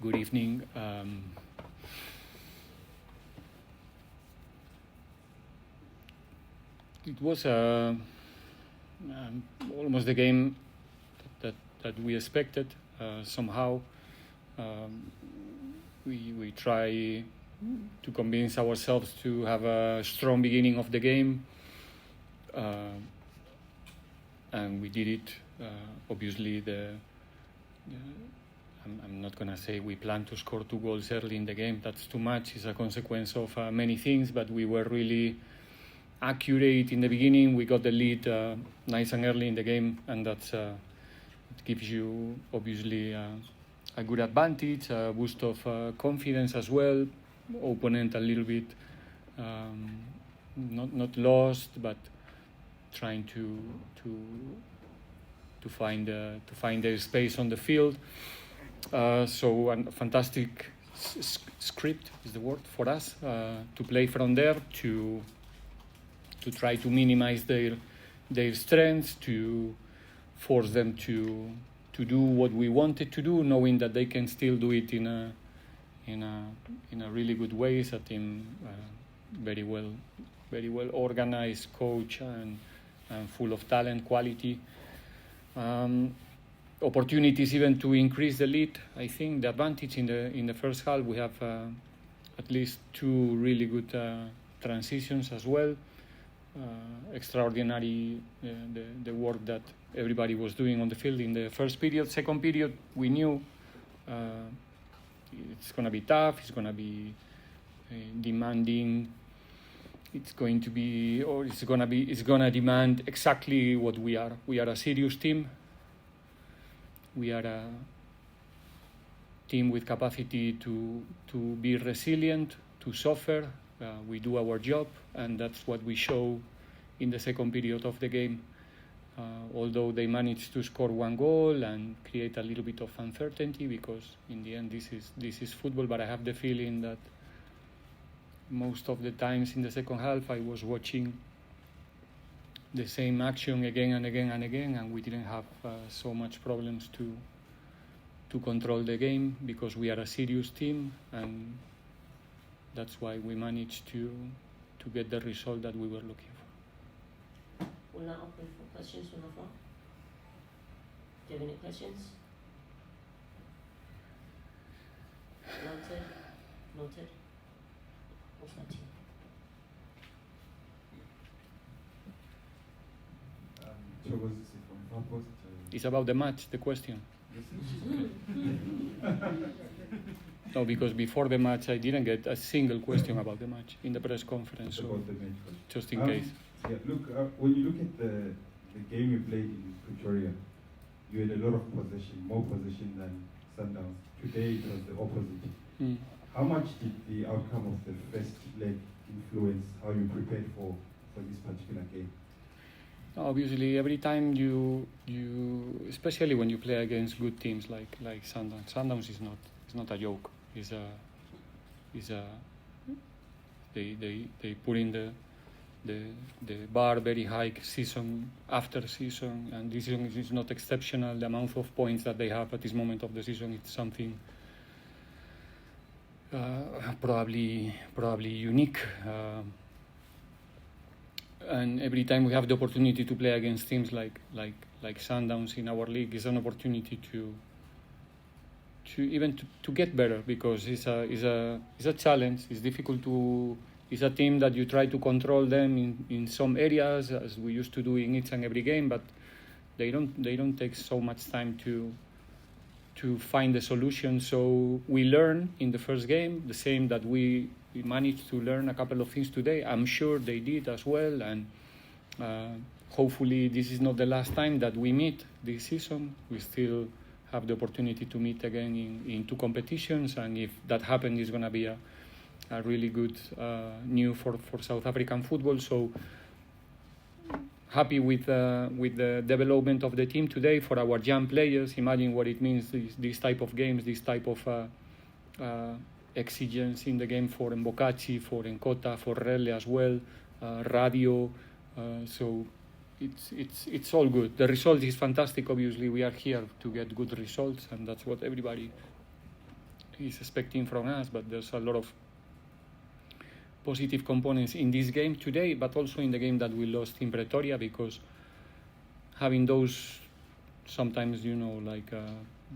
Good evening. It was almost the game that we expected. Somehow, we try to convince ourselves to have a strong beginning of the game, and we did it. Obviously, I'm not going to say we planned to score 2 goals early in the game. That's too much. It's a consequence of many things, but we were really accurate in the beginning. We got the lead nice and early in the game, and that's it gives you obviously a good advantage, a boost of confidence as well. Opponent a little bit not lost, but trying to find their space on the field. So a fantastic script is the word for us to play from there, to try to minimize their strengths, to force them to do what we wanted to do, knowing that they can still do it in a really good way. It's a team very well organized, coach, and full of talent, quality. Opportunities even to increase the lead. I think the advantage in the first half, we have at least 2 really good transitions as well. Extraordinary the work that everybody was doing on the field in the first period. Second period, we knew it's going to be tough, it's going to be demanding, it's going to demand exactly what we are. We are a serious team. We are a team with capacity to be resilient, to suffer. We do our job, and that's what we show in the second period of the game. Although they managed to score 1 goal and create a little bit of uncertainty, because in the end this is football, but I have the feeling that most of the times in the second half I was watching the same action again and again and again, and we didn't have so much problems to control the game, because we are a serious team, and that's why we managed to get the result that we were looking for. We'll now open for questions from the floor. Do you have any questions? Noted. What's that team? It's about the match, the question. No, because before the match I didn't get a single question about the match in the press conference, so just in case. Yeah, look, when you look at the game you played in Pretoria, you had a lot of possession, more possession than Sundowns. Today it was the opposite. How much did the outcome of the first leg influence how you prepared for this particular game? Obviously, every time you especially when you play against good teams like Sundowns is not a joke. They put in the bar very high season after season, and this season is not exceptional. The amount of points that they have at this moment of the season, it's something probably unique. And every time we have the opportunity to play against teams like Sundowns in our league, is an opportunity to get better, because it's a challenge. It's difficult it's a team that you try to control them in some areas, as we used to do in each and every game, but they don't take so much time to find the solution. So we learn in the first game the same that we managed to learn a couple of things today. I'm sure they did as well, and hopefully this is not the last time that we meet this season. We still have the opportunity to meet again in 2 competitions, and if that happens, it's going to be a really good news for South African football. So happy with the development of the team today for our young players. Imagine what it means, these type of games, this type of exigence in the game for Mbokati, for Nkota, for Rele as well, Radio. So it's all good. The result is fantastic. Obviously, we are here to get good results, and that's what everybody is expecting from us. But there's a lot of positive components in this game today, but also in the game that we lost in Pretoria, because having those sometimes,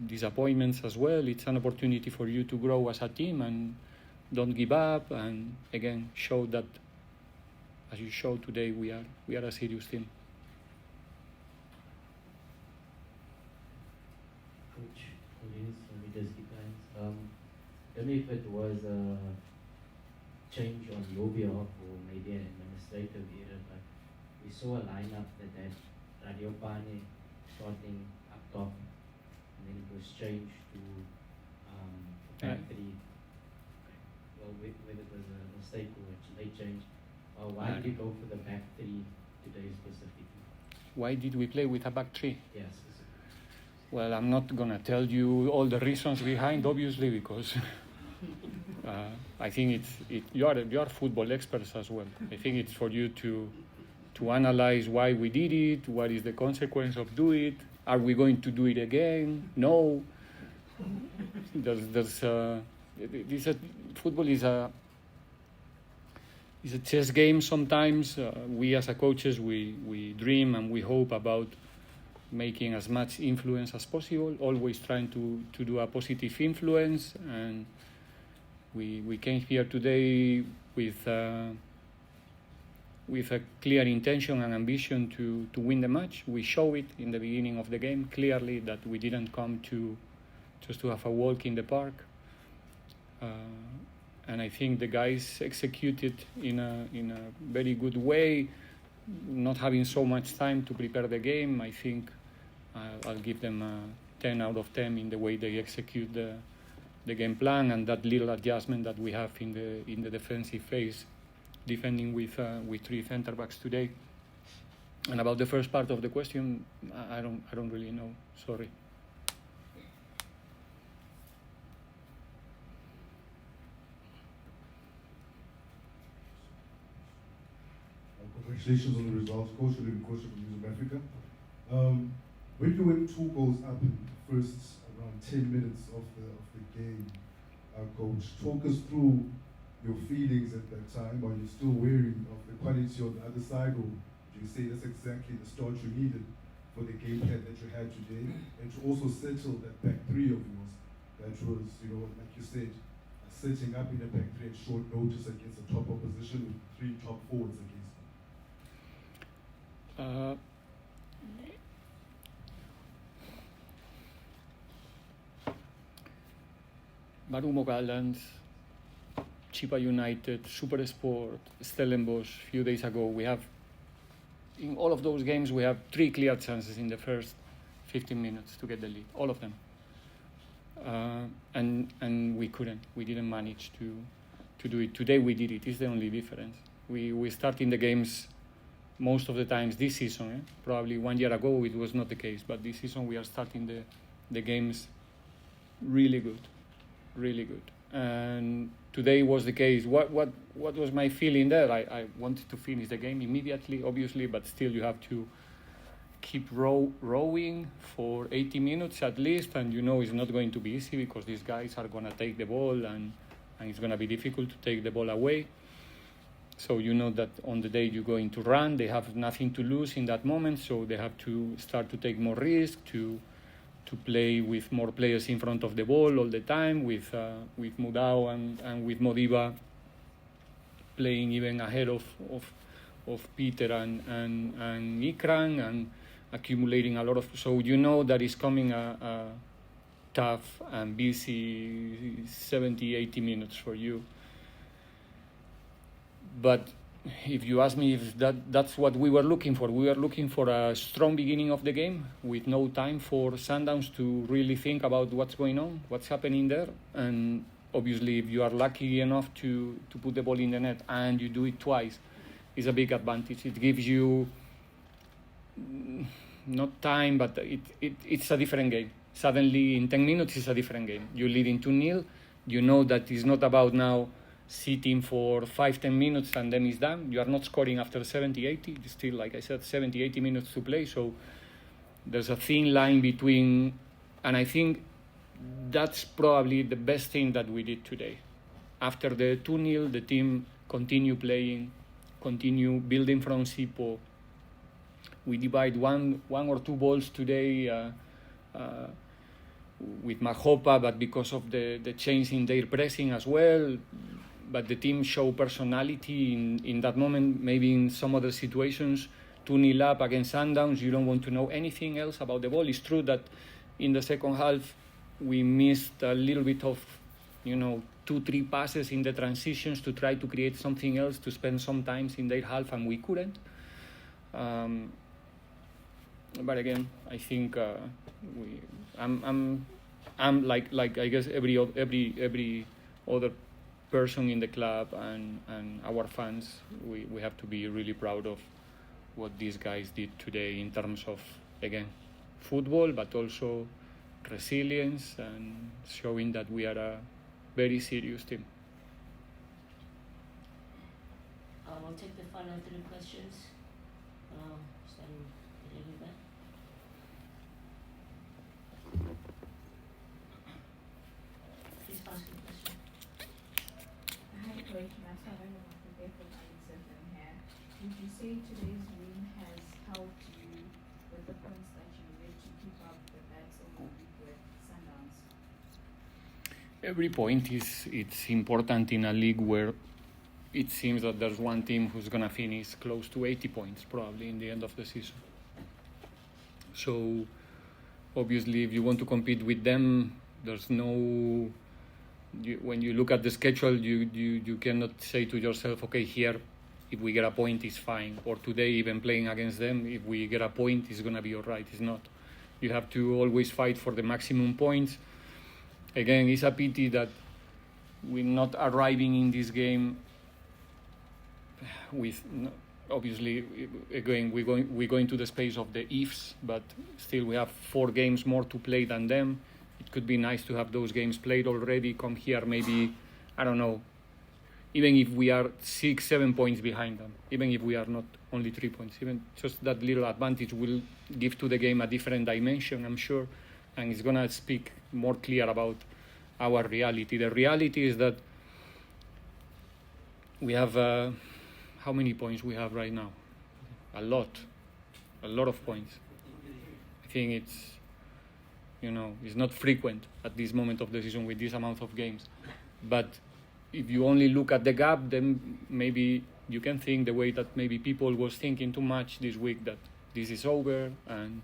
disappointments as well, it's an opportunity for you to grow as a team and don't give up, and again show that, as you showed today, we are a serious team. Coach Collins from Leaders Defense. I don't know if it was a change on your behalf or maybe an administrative error, but we saw a lineup that had Radio Pane starting up top, and then it was changed to back three. Well, whether it was a mistake or a late change. Why did you go for the back three today specifically? Why did we play with a back three? Yeah, specifically. Well, I'm not gonna tell you all the reasons behind, obviously, because I think you are football experts as well. I think it's for you to analyze why we did it, what is the consequence of doing it, are we going to do it again? No. Football is a chess game sometimes. We as a coaches, we dream and we hope about making as much influence as possible, always trying to do a positive influence, and we came here today with a clear intention and ambition to win the match. We show it in the beginning of the game clearly that we didn't come just to have a walk in the park, and I think the guys executed in a very good way, not having so much time to prepare the game. I think I'll give them a 10 out of 10 in the way they execute the game plan and that little adjustment that we have in the defensive phase, defending with 3 center backs today. And about the first part of the question, I don't really know. Sorry. Congratulations on the results, Coach, and Coach of South Africa. When you went 2 goals up in the first around 10 minutes of the game, Coach, talk us through your feelings at that time. Are you still wary of the quality on the other side, or do you say that's exactly the start you needed for the game plan that you had today, and to also settle that back three of yours that was, like you said, setting up in the back three at short notice against a top opposition with 3 top forwards against them? Marumo Gallants, Chipa United, Supersport, Stellenbosch, a few days ago, in all of those games, we have 3 clear chances in the first 15 minutes to get the lead, all of them. And we didn't manage to do it. Today we did it, it's the only difference. We start in the games most of the times this season, probably 1 year ago it was not the case, but this season we are starting the games really good. And today was the case. What was my feeling there? I wanted to finish the game immediately, obviously, but still you have to keep rowing for 80 minutes at least, and it's not going to be easy because these guys are going to take the ball and it's going to be difficult to take the ball away. So that on the day you're going to run, they have nothing to lose in that moment, so they have to start to take more risk, to play with more players in front of the ball all the time, with Mudau and with Modiba playing even ahead of Peter and Ikran, and accumulating a lot of. So that is coming a tough and busy 70-80 minutes for you. But if you ask me if that's what we were looking for a strong beginning of the game with no time for Sundowns to really think about what's going on, what's happening there. And obviously, if you are lucky enough to put the ball in the net and you do it twice, it's a big advantage. It gives you not time, but it's a different game. Suddenly, in 10 minutes, it's a different game. You're leading 2-0. You know that it's not about now sitting for 5-10 minutes and then it's done. You are not scoring after 70-80. It's still, like I said, 70-80 minutes to play. So there's a thin line between, and I think that's probably the best thing that we did today. After the 2-0, the team continue playing, continue building from Sipo. We divide one or two balls today with Mahopa, but because of the change in their pressing as well. But the team showed personality in that moment. Maybe in some other situations, 2-0 up against Sundowns, you don't want to know anything else about the ball. It's true that in the second half, we missed a little bit of, 2-3 passes in the transitions to try to create something else, to spend some times in their half, and we couldn't. But again, I think I'm like I guess every other person in the club and our fans. We have to be really proud of what these guys did today in terms of, again, football, but also resilience and showing that we are a very serious team. We'll take the final 3 questions. Starting with Riveiro. Please ask your question. Hi, Coach Masarano from IXFM here. Would you say today's win has helped you with the points that you need to keep up the bets of the week with Sundowns? Every point it's important in a league where it seems that there's one team who's going to finish close to 80 points probably in the end of the season. So obviously if you want to compete with them, there's no... when you look at the schedule, you cannot say to yourself, okay, here, if we get a point, it's fine. Or today, even playing against them, if we get a point, it's going to be all right. It's not. You have to always fight for the maximum points. Again, it's a pity that we're not arriving in this game with... Obviously, again, we're going to the space of the ifs, but still we have 4 games more to play than them. It could be nice to have those games played already, come here maybe, I don't know, even if we are 6-7 points behind them, even if we are not only 3 points, even just that little advantage will give to the game a different dimension, I'm sure, and it's going to speak more clear about our reality. The reality is that we have, how many points we have right now? A lot of points. I think it's, it's not frequent at this moment of the season with this amount of games. But if you only look at the gap, then maybe you can think the way that maybe people was thinking too much this week, that this is over and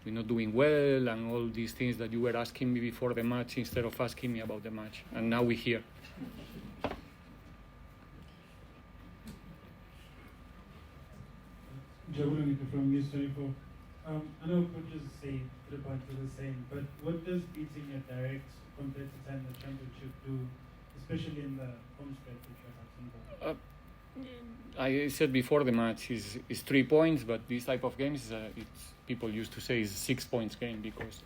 we're not doing well and all these things that you were asking me before the match instead of asking me about the match. And now we're here. Jabulani from News 24. I know coaches say 3 points are the same, but what does beating a direct competitor in the championship do, especially in the home stretch which you're talking about? I said before the match is 3 points, but this type of games, it's people used to say is 6 points game, because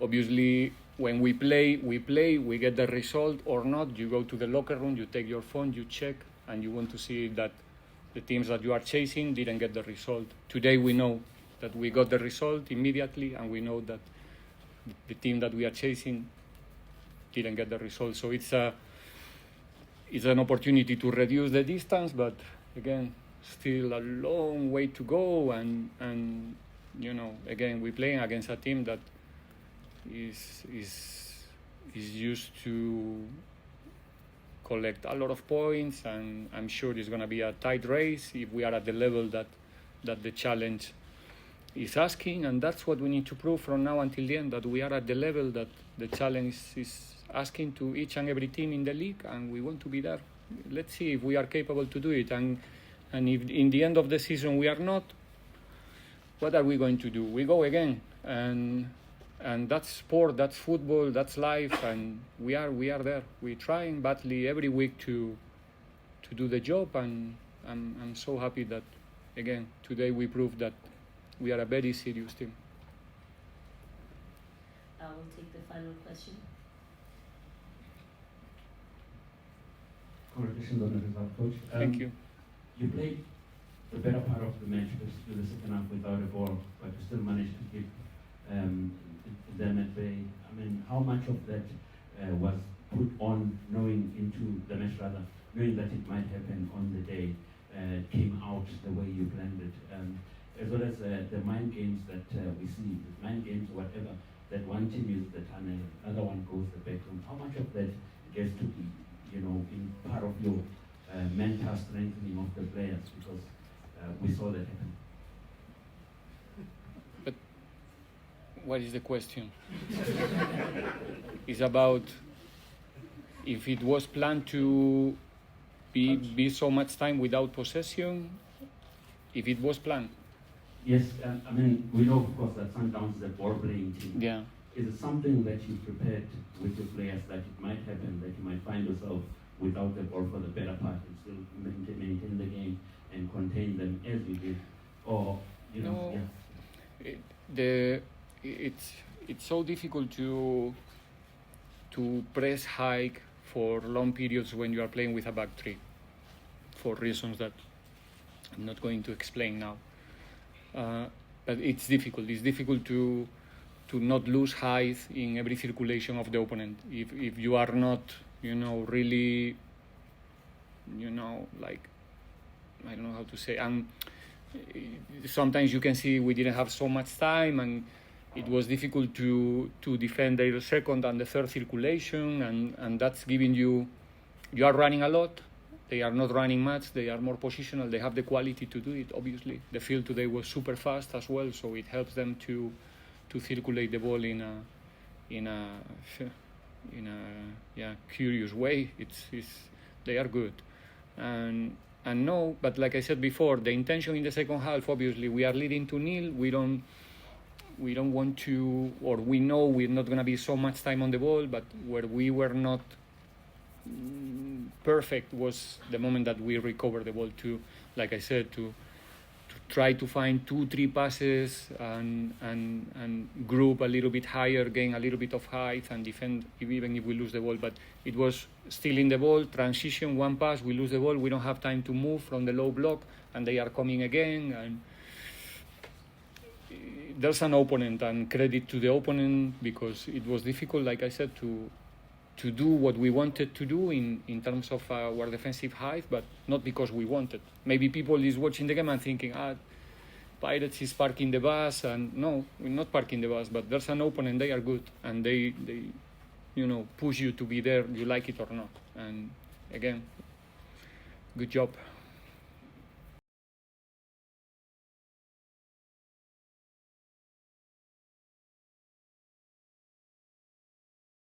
obviously when we play, we get the result or not. You go to the locker room, you take your phone, you check, and you want to see that the teams that you are chasing didn't get the result. Today we know that we got the result immediately, and we know that the team that we are chasing didn't get the result. So it's an opportunity to reduce the distance, but again, still a long way to go. And again, we're playing against a team that is used to collect a lot of points, and I'm sure it's going to be a tight race if we are at the level that the challenge is asking, and that's what we need to prove from now until the end, that we are at the level that the challenge is asking to each and every team in the league, and we want to be there. Let's see if we are capable to do it, and if in the end of the season we are not, what are we going to do? We go again, and that's sport, that's football, that's life, and we are there. We're trying badly every week to do the job, and I'm so happy that again today we proved that we are a very serious team. I will take the final question. Congratulations on the result, Coach. Thank you. You played the better part of the match, basically the second half without a ball, but you still managed to keep them at bay. I mean, how much of that was put on into the match rather, knowing that it might happen on the day, came out the way you planned it, as well as the mind games that we see, the mind games, whatever, that one team uses the tunnel, other one goes the back room. How much of that gets to be, in part of your mental strengthening of the players, because we saw that happen? But what is the question? It's about if it was planned to be so much time without possession, if it was planned. Yes, I mean, we know, of course, that Sundowns is a ball-playing team. Yeah. Is it something that you prepared with your players that it might happen, that you might find yourself without the ball for the better part and still maintain the game and contain them as you did? Or, No. yeah. It's so difficult to press high for long periods when you are playing with a back three, for reasons that I'm not going to explain now. But it's difficult. It's difficult to not lose height in every circulation of the opponent. If you are not, really, like, I don't know how to say. Sometimes you can see we didn't have so much time, and it was difficult to defend their second and the third circulation, and that's giving you are running a lot. They are not running much. They are more positional. They have the quality to do it. Obviously, the field today was super fast as well, so it helps them to circulate the ball in a curious way. They are good, and no. But like I said before, the intention in the second half, obviously, we are leading 2-0. We don't want to, or we know we're not going to be so much time on the ball, but where we were not perfect was the moment that we recovered the ball to, like I said, to try to find 2-3 passes and group a little bit higher, gain a little bit of height and defend even if we lose the ball. But it was still in the ball, transition, one pass, we lose the ball, we don't have time to move from the low block, and they are coming again. And there's an opponent, and credit to the opponent, because it was difficult, like I said, to do what we wanted to do in terms of our defensive height, but not because we wanted. Maybe people is watching the game and thinking, Pirates is parking the bus, and no, we're not parking the bus, but there's an opponent, they are good, and they push you to be there, you like it or not. And again, good job.